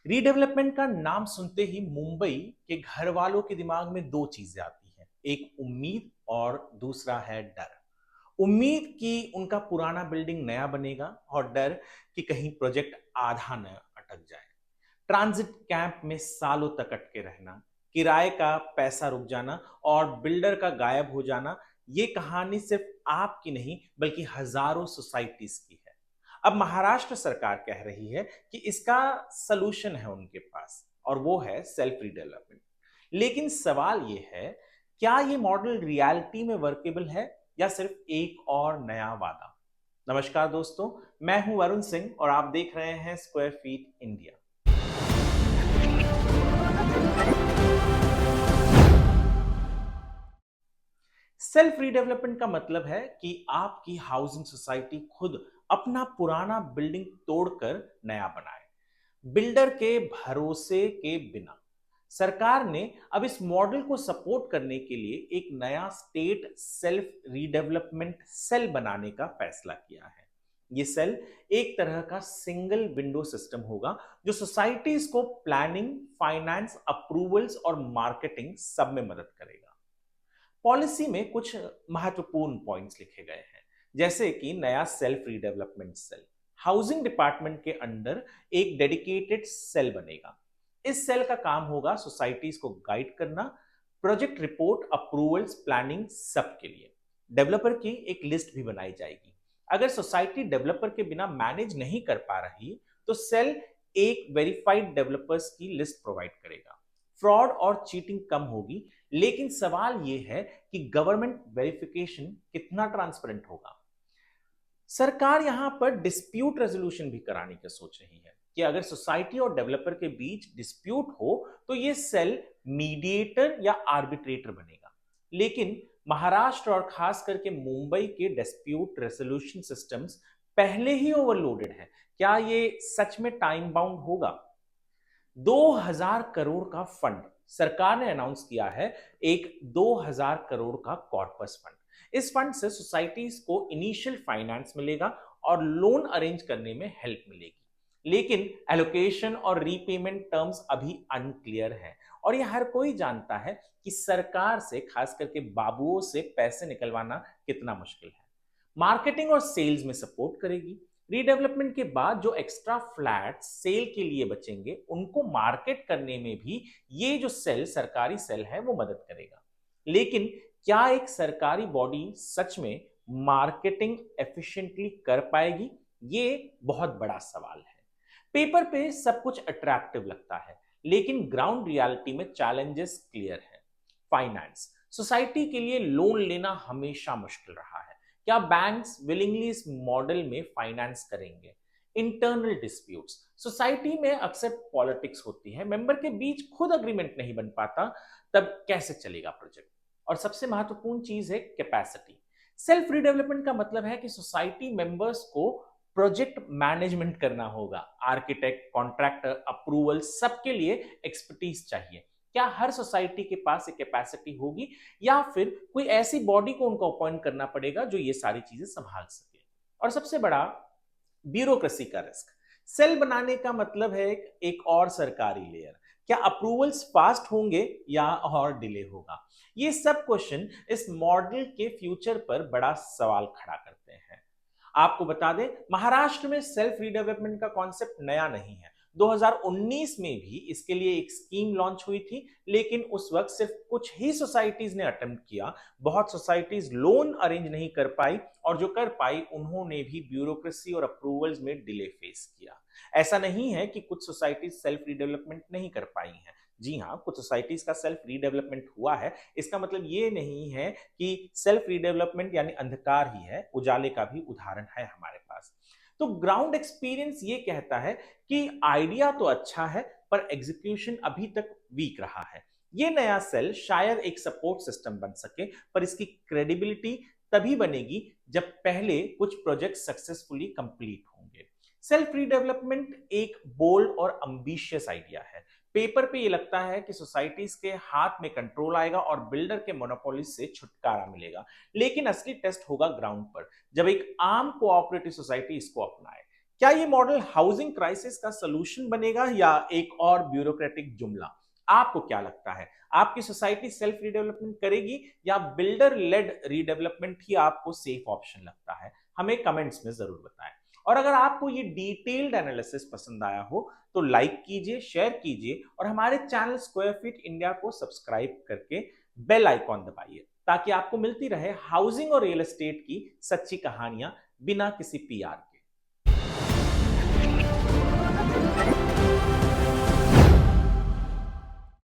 Redevelopment का नाम सुनते ही मुंबई के घर वालों के दिमाग में दो चीजें आती हैं। एक उम्मीद और दूसरा है डर। उम्मीद कि उनका पुराना बिल्डिंग नया बनेगा और डर कि कहीं प्रोजेक्ट आधा न अटक जाए। ट्रांजिट कैंप में सालों तक अटके रहना, किराए का पैसा रुक जाना और बिल्डर का गायब हो जाना, ये कहानी सिर्फ आपकी नहीं बल्कि हजारों सोसाइटीज की है। अब महाराष्ट्र सरकार कह रही है कि इसका सलूशन है उनके पास और वो है सेल्फ रीडेवलपमेंट। लेकिन सवाल ये है, क्या ये मॉडल रियलिटी में वर्केबल है या सिर्फ एक और नया वादा? नमस्कार दोस्तों, मैं हूं वरुण सिंह और आप देख रहे हैं square fit India. Self redevelopment का मतलब है कि आपकी हाउसिंग सोसाइटी खुद अपना पुराना बिल्डिंग तोड़कर नया बनाए, बिल्डर के भरोसे के बिना। सरकार ने अब इस मॉडल को सपोर्ट करने के लिए एक नया स्टेट सेल्फ रीडेवलपमेंट सेल बनाने का फैसला किया है। ये सेल एक तरह का सिंगल विंडो सिस्टम होगा जो सोसाइटीज को प्लानिंग, फाइनेंस, अप्रूवल्स और मार्केटिंग सब में मदद करेगा। पॉलिसी में कुछ महत्वपूर्ण पॉइंट्स लिखे गए हैं, जैसे कि नया self redevelopment cell housing department के अंडर एक डेडिकेटेड सेल बनेगा। इस सेल का काम होगा सोसाइटीज को गाइड करना, प्रोजेक्ट रिपोर्ट, अप्रूवल्स, प्लानिंग सबके लिए। डेवलपर की एक लिस्ट भी बनाई जाएगी। अगर सोसाइटी डेवलपर के बिना मैनेज नहीं कर पा रही तो सेल एक वेरीफाइड डेवलपर्स की लिस्ट प्रोवाइड करेगा। फ्रॉड और चीटिंग कम होगी, लेकिन सवाल यह है कि गवर्नमेंट वेरिफिकेशन कितना ट्रांसपेरेंट होगा। सरकार यहां पर डिस्प्यूट रेजोल्यूशन भी कराने की सोच रही है कि अगर सोसाइटी और डेवलपर के बीच डिस्प्यूट हो तो यह सेल मीडिएटर या आर्बिट्रेटर बनेगा। लेकिन महाराष्ट्र और खास करके मुंबई के डिस्प्यूट रेजोल्यूशन सिस्टम्स पहले ही ओवरलोडेड है। क्या ये सच में टाइम बाउंड होगा? 2000 करोड़ का फंड सरकार ने अनाउंस किया है, एक 2000 करोड़ का कॉर्पस फंड। इस फंड से सोसाइटीज को इनिशियल फाइनेंस मिलेगा और लोन अरेंज करने में हेल्प मिलेगी। लेकिन एलोकेशन और रीपेमेंट टर्म्स अभी अनक्लियर हैं और यह हर कोई जानता है कि सरकार से, खास करके बाबुओं से पैसे निकलवाना कितना मुश्किल है। मार्केटिंग और सेल्स में सपोर्ट करेगी। रीडेवलपमेंट के बाद जो एक्स्ट्रा फ्लैट सेल के लिए बचेंगे उनको मार्केट करने में भी ये जो सेल, सरकारी सेल है, वो मदद करेगा। लेकिन क्या एक सरकारी बॉडी सच में मार्केटिंग एफिशिएंटली कर पाएगी? ये बहुत बड़ा सवाल है। पेपर पे सब कुछ अट्रैक्टिव लगता है, लेकिन ग्राउंड रियलिटी में चैलेंजेस क्लियर है। फाइनेंस, सोसाइटी के लिए लोन लेना हमेशा मुश्किल रहा है। क्या बैंक्स विलिंगली इस मॉडल में फाइनेंस करेंगे? इंटरनल डिस्प्यूट्स, सोसाइटी में अक्सर पॉलिटिक्स होती है, मेंबर के बीच खुद अग्रीमेंट नहीं बन पाता, तब कैसे चलेगा प्रोजेक्ट? और सबसे महत्वपूर्ण चीज है कैपेसिटी। सेल्फ रीडेवलपमेंट का मतलब है कि सोसाइटी मेंबर्स को प्रोजेक्ट मैनेजमेंट करना होगा। आर्किटेक्ट, कॉन्ट्रैक्टर, अप्रूवल सबके लिए एक्सपर्टीज चाहिए। क्या हर सोसाइटी के पास एक कैपेसिटी होगी या फिर कोई ऐसी बॉडी को उनको अपॉइंट करना पड़ेगा जो ये सारी चीजें संभाल सके? और सबसे बड़ा, ब्यूरोक्रेसी का रिस्क। सेल बनाने का मतलब है एक और सरकारी लेयर। क्या अप्रूवल्स फास्ट होंगे या और डिले होगा? ये सब क्वेश्चन इस मॉडल के फ्यूचर पर बड़ा सवाल खड़ा करते हैं। आपको बता दें, महाराष्ट्र में सेल्फ रीडेवलपमेंट का कॉन्सेप्ट नया नहीं है। 2019 में भी इसके लिए एक स्कीम लॉन्च हुई थी, लेकिन उस वक्त सिर्फ कुछ ही सोसाइटीज ने अटेम्प्ट किया। बहुत सोसाइटीज लोन अरेंज नहीं कर पाई और जो कर पाई उन्होंने भी ब्यूरोक्रेसी और अप्रूवल्स में डिले फेस किया। ऐसा नहीं है कि कुछ सोसाइटीज सेल्फ रीडेवलपमेंट नहीं कर पाई हैं। जी हाँ, कुछ सोसाइटीज का सेल्फ रीडेवलपमेंट हुआ है। इसका मतलब ये नहीं है कि सेल्फ रीडेवलपमेंट यानी अंधकार ही है, उजाले का भी उदाहरण है हमारे पास। तो ग्राउंड एक्सपीरियंस ये कहता है कि आइडिया तो अच्छा है पर एग्जीक्यूशन अभी तक वीक रहा है। ये नया सेल शायद एक सपोर्ट सिस्टम बन सके, पर इसकी क्रेडिबिलिटी तभी बनेगी जब पहले कुछ प्रोजेक्ट सक्सेसफुली कंप्लीट होंगे। सेल्फ रीडेवलपमेंट एक बोल्ड और अंबिशियस आइडिया है। पेपर पे ये लगता है कि सोसाइटीज के हाथ में कंट्रोल आएगा और बिल्डर के मोनोपोली से छुटकारा मिलेगा। लेकिन असली टेस्ट होगा ग्राउंड पर, जब एक आम कोऑपरेटिव सोसाइटी इसको अपनाए। क्या ये मॉडल हाउसिंग क्राइसिस का सलूशन बनेगा या एक और ब्यूरोक्रेटिक जुमला? आपको क्या लगता है? आपकी सोसाइटी सेल्फ रीडेवलपमेंट करेगी या बिल्डर लेड रीडेवलपमेंट ही आपको सेफ ऑप्शन लगता है? हमें कमेंट्स में जरूर बताएं। और अगर आपको ये डिटेल्ड एनालिसिस पसंद आया हो तो लाइक कीजिए, शेयर कीजिए और हमारे चैनल स्क्वायर फीट इंडिया को सब्सक्राइब करके बेल आइकॉन दबाइए ताकि आपको मिलती रहे हाउसिंग और रियल एस्टेट की सच्ची कहानियां बिना किसी पीआर के।